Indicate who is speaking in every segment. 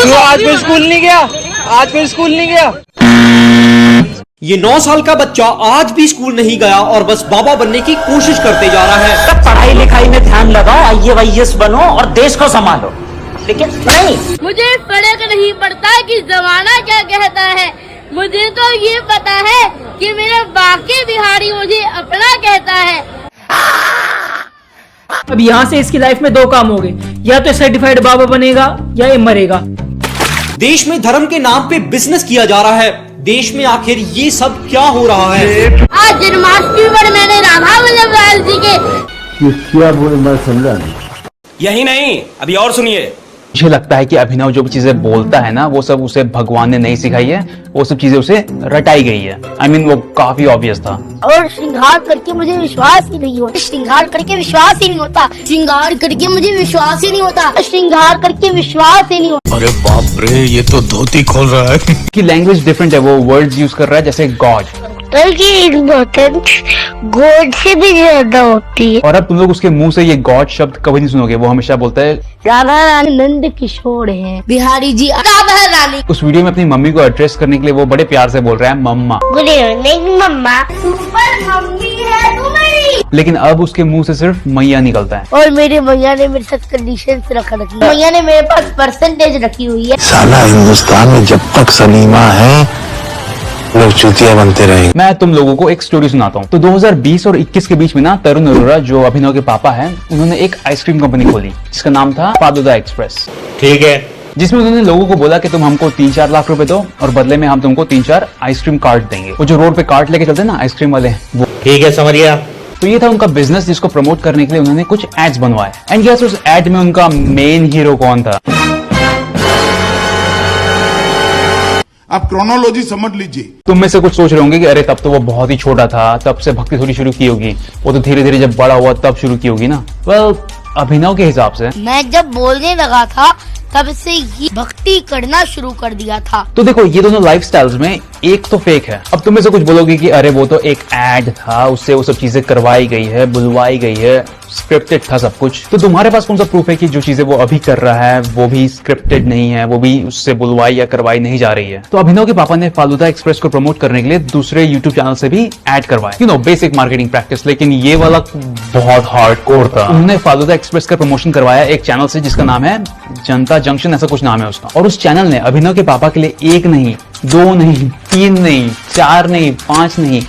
Speaker 1: तू आज भी स्कूल नहीं गया? आज भी स्कूल नहीं गया?
Speaker 2: ये 9 साल का बच्चा आज भी स्कूल नहीं गया और बस बाबा बनने की कोशिश करते जा रहा है।
Speaker 3: तब पढ़ाई लिखाई में ध्यान लगाओ, IAS बनो और देश को संभालो, लेकिन नहीं।
Speaker 4: मुझे फर्क नहीं पड़ता कि जमाना क्या कहता है, मुझे तो ये पता है कि मेरे बाकी बिहारी मुझे अपना कहता है।
Speaker 5: अब यहाँ से इसकी लाइफ में 2 काम हो गए, या तो सर्टिफाइड बाबा बनेगा या ये मरेगा।
Speaker 2: देश में धर्म के नाम पे बिजनेस किया जा रहा है। देश में आखिर ये सब क्या हो रहा है?
Speaker 4: आज जन्माष्टमी पर मैंने राधा वल्लभ लाल जी के
Speaker 6: क्या बोल मैं समझा नहीं।
Speaker 7: यही नहीं, अभी और सुनिए।
Speaker 8: मुझे लगता है कि अभिनव जो भी चीजें बोलता है ना, वो सब उसे भगवान ने नहीं सिखाई है, वो सब चीजें उसे रटाई गई है। I mean, वो काफी ऑब्वियस था।
Speaker 4: और श्रृंगार करके मुझे विश्वास ही नहीं होता, श्रृंगार करके विश्वास ही नहीं होता, श्रृंगार करके मुझे विश्वास ही नहीं होता, श्रृंगार करके विश्वास ही नहीं होता।
Speaker 9: अरे बाप रे, ये तो धोती खोल रहा है।
Speaker 8: कि लैंग्वेज डिफरेंट है, वो वर्ड्स यूज कर रहा है जैसे गॉड,
Speaker 4: बल्कि इम्पोर्टेंस गॉड से भी ज्यादा होती है।
Speaker 8: और अब तुम लोग उसके मुंह से ये गॉड शब्द कभी नहीं सुनोगे। वो हमेशा बोलता है
Speaker 4: राधा रानी नंद किशोर है, बिहारी जी राधा रानी।
Speaker 8: उस वीडियो में अपनी मम्मी को एड्रेस करने के लिए वो बड़े प्यार से बोल रहा है मम्मा।
Speaker 4: गुड इवनिंग मम्मा, सुपर मम्मी है तू मेरी।
Speaker 8: लेकिन अब उसके मुंह से सिर्फ मैया निकलता है।
Speaker 4: और मेरे भैया ने मेरे साथ कंडीशन रख रखी है, भैया ने मेरे पास परसेंटेज रखी हुई है।
Speaker 6: साला हिंदुस्तान में जब तक सलीमा है लोग चूतिया बनते रहेंगे।
Speaker 8: मैं तुम लोगों को एक स्टोरी सुनाता हूँ। तो 2020 और 21 के बीच में ना, तरुण अरोड़ा जो अभिनव के पापा हैं, उन्होंने एक आइसक्रीम कंपनी खोली जिसका नाम था फालूदा एक्सप्रेस।
Speaker 7: ठीक है।
Speaker 8: जिसमें उन्होंने लोगों को बोला कि तुम हमको 3-4 लाख रुपए दो और बदले में हम तुमको 3-4 आइसक्रीम कार्ट देंगे। वो जो रोड पे कार्ट लेके चलते हैं ना आइसक्रीम वाले, वो।
Speaker 7: ठीक है, समझ गया।
Speaker 8: तो ये था उनका बिजनेस, जिसको प्रमोट करने के लिए उन्होंने कुछ एड्स बनवाए। एंड यस, उस एड में उनका मेन हीरो कौन था?
Speaker 9: आप क्रोनोलॉजी समझ लीजिए।
Speaker 8: तुम में से कुछ सोच रहे होंगे कि अरे तब तो वो बहुत ही छोटा था, तब से भक्ति थोड़ी शुरू की होगी, वो तो धीरे धीरे जब बड़ा हुआ तब शुरू की होगी ना। वेल, अभिनव के हिसाब से
Speaker 4: मैं जब बोलने लगा था तब से ही भक्ति करना शुरू कर दिया था।
Speaker 8: तो देखो, ये दोनों लाइफस्टाइल्स में एक तो फेक है। अब तुम में से कुछ बोलोगे कि अरे वो तो एक एड था, उससे वो सब चीजें करवाई गई है, बुलवाई गई है, स्क्रिप्टेड था सब कुछ। तो तुम्हारे पास कौन सा प्रूफ है कि जो चीजें वो अभी कर रहा है वो भी स्क्रिप्टेड नहीं है, वो भी उससे बुलवाई या करवाई नहीं जा रही है? तो अभिनव के पापा ने फालूदा एक्सप्रेस को प्रमोट करने के लिए दूसरे यूट्यूब चैनल से भी ऐड करवाए, you know, basic marketing practice. लेकिन ये वाला बहुत हार्डकोर था। उन्होंने फालूदा एक्सप्रेस का प्रमोशन करवाया एक चैनल से जिसका नाम है जनता जंक्शन, ऐसा कुछ नाम है उसका। और उस चैनल ने अभिनव के पापा के लिए 1 नहीं, 2 नहीं, 3 नहीं, 4 नहीं, 5 नहीं,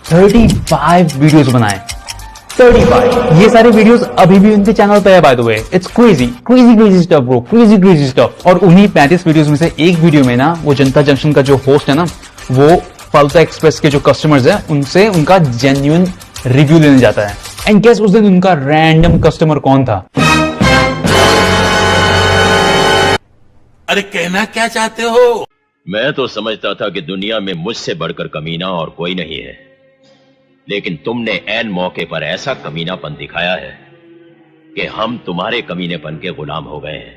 Speaker 8: 35 वीडियोस बनाए। 35। ये सारे वीडियोस अभी भी उनके चैनल पे है, by the way. It's crazy crazy crazy stuff bro, crazy crazy stuff. और उन्हीं 35 वीडियोस में से एक वीडियो में ना, वो जनता जंक्शन का जो होस्ट है ना, वो फालूदा एक्सप्रेस के जो कस्टमर्स है उनसे उनका जेन्युइन रिव्यू लेने जाता है। एंड गेस उस दिन उनका रैंडम कस्टमर कौन था?
Speaker 9: अरे कहना क्या चाहते हो?
Speaker 10: मैं तो समझता था कि दुनिया में मुझसे बढ़कर कमीना और कोई नहीं है, लेकिन तुमने ऐन मौके पर ऐसा कमीनापन दिखाया है कि हम तुम्हारे कमीनेपन के गुलाम हो गए हैं।